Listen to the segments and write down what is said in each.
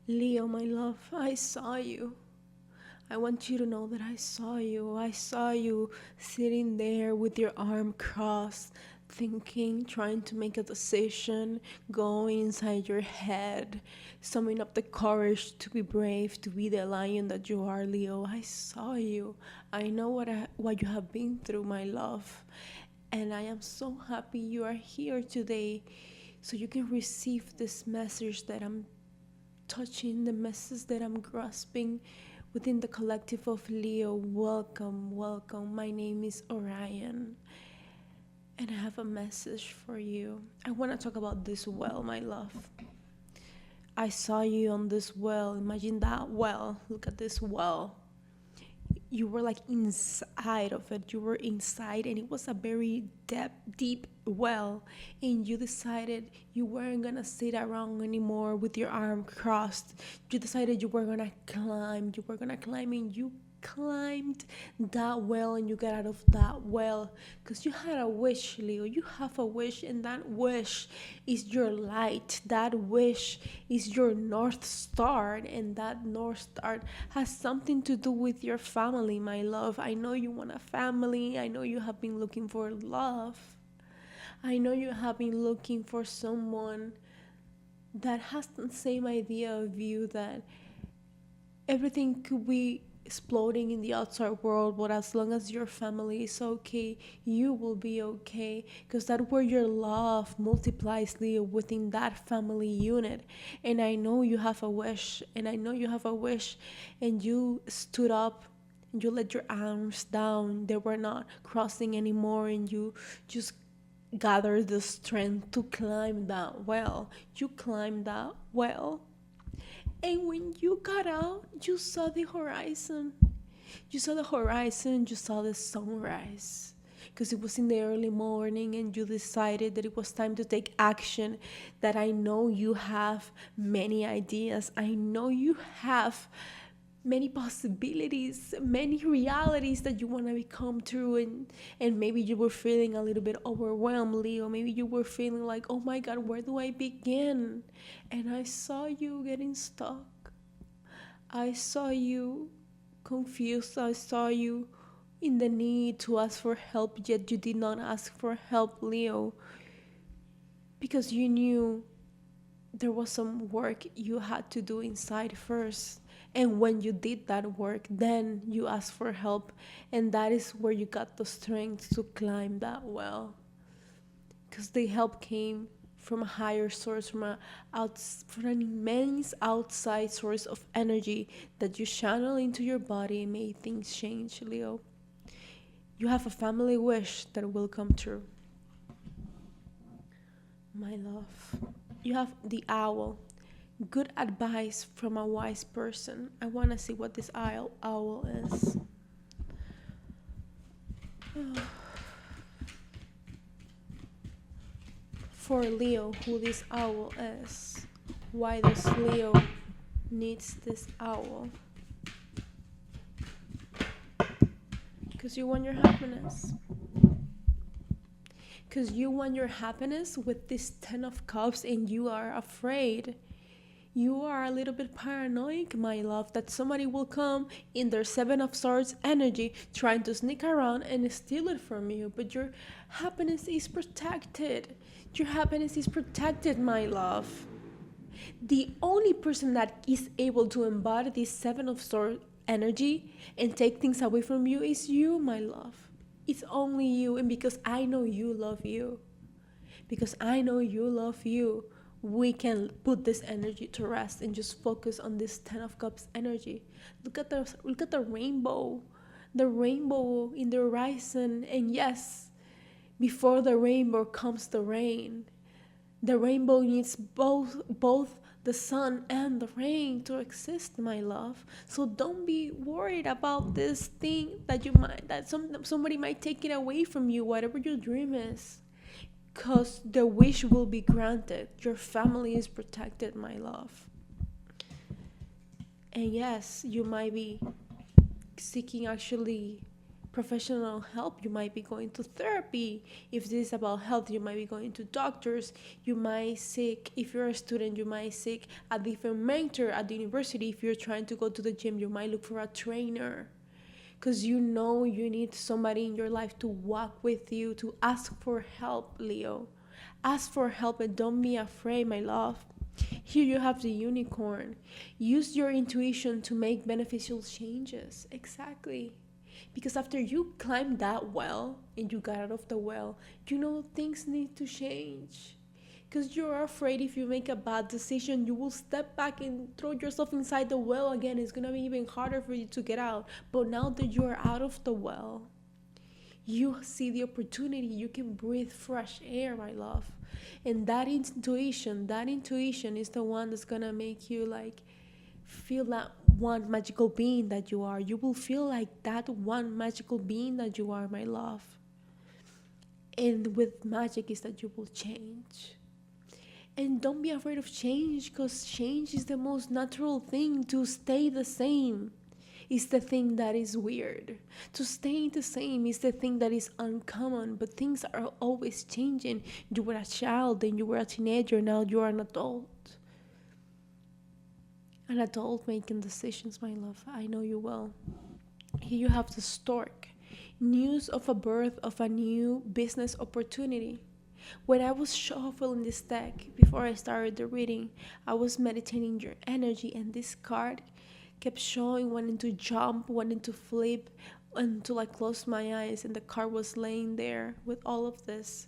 Leo, my love, I saw you. I want you to know that I saw you. I saw you sitting there with your arm crossed, thinking, trying to make a decision, going inside your head, summing up the courage to be brave, to be the lion that you are, Leo. I saw you. I know what you have been through, my love. And I am so happy you are here today so you can receive this message that I'm touching, the message that I'm grasping within the collective of Leo. Welcome, welcome. My name is Orion, and I have a message for you. I want to talk about this well, my love. I saw you on this well. Imagine that well. Look at this well. You were like inside of it. You were inside, and it was a very deep well. And you decided you weren't gonna sit around anymore with your arm crossed. You decided you were gonna climb. You were gonna climb, and you climbed that well, and you got out of that well because you had a wish, Leo. You have a wish, and that wish is your light. That wish is your north star, and that north star has something to do with your family, my love. I know you want a family. I know you have been looking for love. I know you have been looking for someone that has the same idea of you, that everything could be exploding in the outside world, but as long as your family is okay, you will be okay, because that's where your love multiplies, Leo, within that family unit. And I know you have a wish, and and you stood up, and you let your arms down. They were not crossing anymore, and you just gathered the strength to climb that well. You climbed that well, and when you got out, you saw the horizon. You saw the horizon, you saw the sunrise. Because it was in the early morning, and you decided that it was time to take action. That I know you have many ideas. I know you have many possibilities, many realities that you want to become true. And maybe you were feeling a little bit overwhelmed, Leo. Maybe you were feeling like, oh my God, where do I begin? And I saw you getting stuck. I saw you confused. I saw you in the need to ask for help, yet you did not ask for help, Leo, because you knew there was some work you had to do inside first. And when you did that work, then you asked for help. And that is where you got the strength to climb that well. Because the help came from a higher source, from an immense outside source of energy that you channel into your body and made things change, Leo. You have a family wish that will come true. My love. You have the owl. Good advice from a wise person. I want to see what this owl is. For Leo, who this owl is. Why does Leo needs this owl? Because you want your happiness. Because you want your happiness with this 10 of cups, and you are afraid. You are a little bit paranoid, my love, that somebody will come in their 7 of swords energy trying to sneak around and steal it from you. But your happiness is protected. Your happiness is protected, my love. The only person that is able to embody this 7 of swords energy and take things away from you is you, my love. It's only you. And because I know you love you, we can put this energy to rest and just focus on this 10 of cups energy. Look at the rainbow in the horizon. And yes, before the rainbow comes the rain. The rainbow needs both the sun and the rain to exist, my love. So don't be worried about this thing that somebody might take it away from you, whatever your dream is. Because the wish will be granted. Your family is protected, my love. And yes, you might be seeking actually professional help. You might be going to therapy. If this is about health, you might be going to doctors. You might seek, if you're a student, you might seek a different mentor at the university. If you're trying to go to the gym, you might look for a trainer. Because you know you need somebody in your life to walk with you, to ask for help, Leo. Ask for help and don't be afraid, my love. Here you have the unicorn. Use your intuition to make beneficial changes. Exactly. Because after you climbed that well and you got out of the well, you know things need to change. Because you're afraid if you make a bad decision, you will step back and throw yourself inside the well again. It's going to be even harder for you to get out. But now that you're out of the well, you see the opportunity. You can breathe fresh air, my love. And that intuition is the one that's going to make you like feel that one magical being that you are. You will feel like that one magical being that you are, my love. And with magic is that you will change. And don't be afraid of change, because change is the most natural thing. To stay the same is the thing that is weird. To stay the same is the thing that is uncommon. But things are always changing. You were a child, then you were a teenager, now you are an adult. An adult making decisions, my love. I know you well. Here you have the stork. News of a birth of a new business opportunity. When I was shuffling this deck before I started the reading, I was meditating your energy, and this card kept showing, wanting to jump, wanting to flip, until I closed my eyes, and the card was laying there with all of this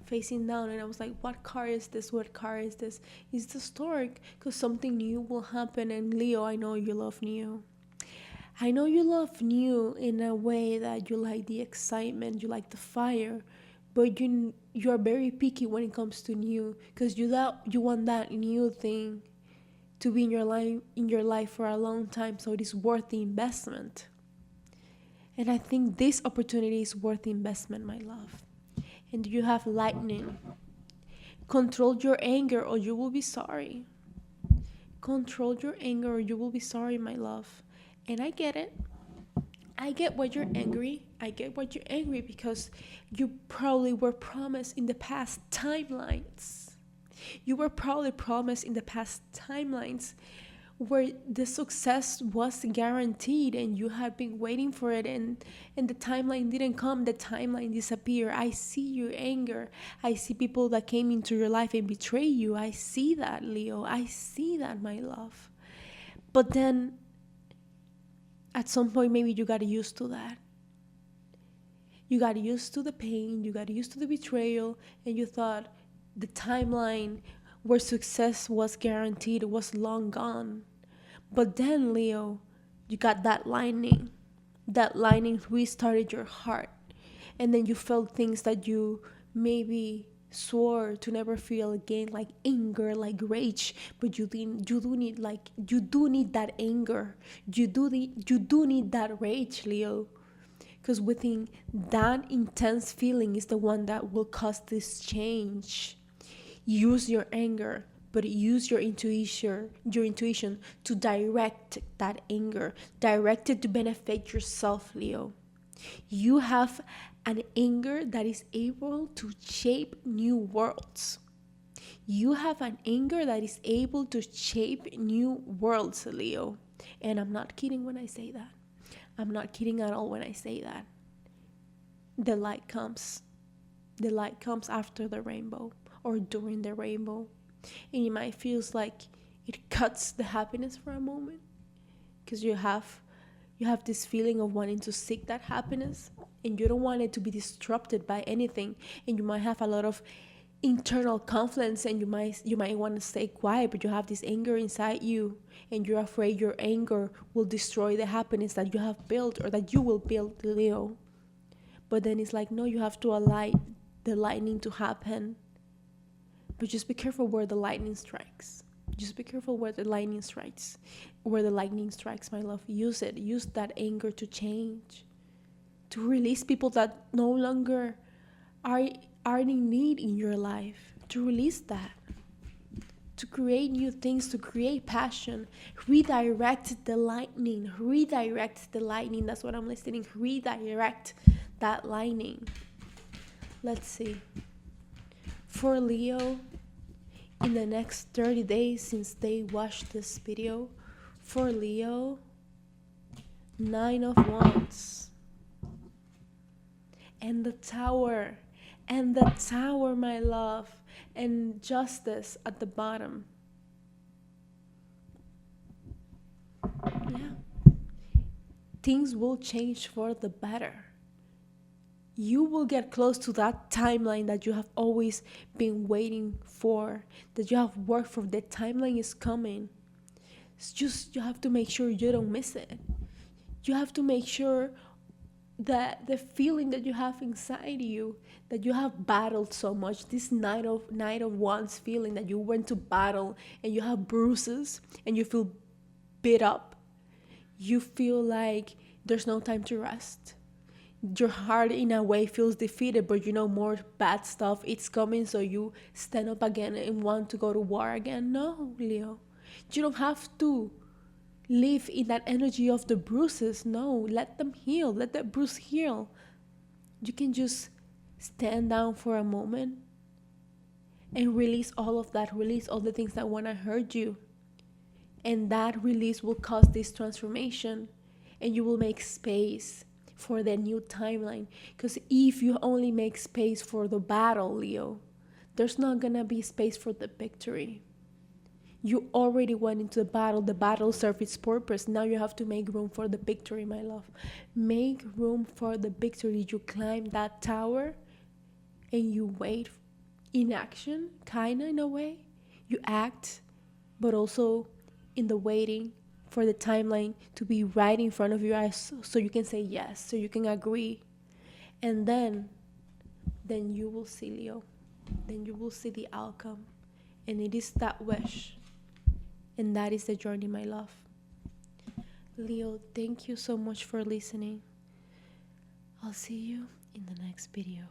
facing down, and I was like, what card is this? What card is this? It's the stork, because something new will happen. And Leo, I know you love new. I know you love new in a way that you like the excitement, you like the fire, but you're very picky when it comes to new, because you want that new thing to be in your life for a long time, so it is worth the investment. And I think this opportunity is worth the investment, my love. And you have lightning. Control your anger or you will be sorry. Control your anger or you will be sorry, my love. And I get it. I get why you're angry. I get why you're angry, because you probably were promised in the past timelines. You were probably promised in the past timelines where the success was guaranteed, and you had been waiting for it, and the timeline didn't come. The timeline disappeared. I see your anger. I see people that came into your life and betray you. I see that, Leo. I see that, my love. But then at some point, maybe you got used to that. You got used to the pain. You got used to the betrayal, and you thought the timeline where success was guaranteed was long gone. But then, Leo, you got that lightning. That lightning restarted your heart. And then you felt things that you maybe swore to never feel again, like anger, like rage. But you do need that anger. You do need that rage, Leo. Because within that intense feeling is the one that will cause this change. Use your anger, but use your intuition to direct that anger. Direct it to benefit yourself, Leo. You have an anger that is able to shape new worlds. You have an anger that is able to shape new worlds, Leo. And I'm not kidding when I say that. I'm not kidding at all when I say that. The light comes. The light comes after the rainbow, or during the rainbow. And it might feel like it cuts the happiness for a moment, because you have this feeling of wanting to seek that happiness, and you don't want it to be disrupted by anything. And you might have a lot of internal conflicts, and you might want to stay quiet, but you have this anger inside you, and you're afraid your anger will destroy the happiness that you have built, or that you will build, Leo. But then it's like, no, you have to allow the lightning to happen. But just be careful where the lightning strikes. Just be careful where the lightning strikes. Where the lightning strikes, my love. Use it. Use that anger to change. To release people that no longer are in need in your life. To release that. to create new things, to create passion. Redirect the lightning. Redirect the lightning. That's what I'm listening. Redirect that lightning. Let's see. For Leo, in the next 30 days since they watched this video, for Leo, 9 of Wands. And the Tower. And the Tower, my love. And Justice at the bottom. Yeah. Things will change for the better. You will get close to that timeline that you have always been waiting for, that you have worked for. The timeline is coming. It's just you have to make sure you don't miss it. You have to make sure that the feeling that you have inside you, that you have battled so much, this Knight of Wands feeling that you went to battle and you have bruises and you feel beat up. You feel like there's no time to rest. Your heart in a way feels defeated, but you know more bad stuff it's coming, so you stand up again and want to go to war again. No, Leo, you don't have to live in that energy of the bruises. No, let them heal. Let that bruise heal. You can just stand down for a moment and release all of that. Release all the things that want to hurt you, and that release will cause this transformation, and you will make space for the new timeline. Because if you only make space for the battle, Leo, there's not gonna be space for the victory. You already went into the battle served its purpose. Now you have to make room for the victory, my love. Make room for the victory. You climb that tower and you wait in action, kinda, in a way. You act, but also in the waiting for the timeline to be right in front of your eyes, so you can say yes, so you can agree. And then you will see, Leo. Then you will see the outcome. And it is that wish. And that is the journey, my love. Leo, thank you so much for listening. I'll see you in the next video.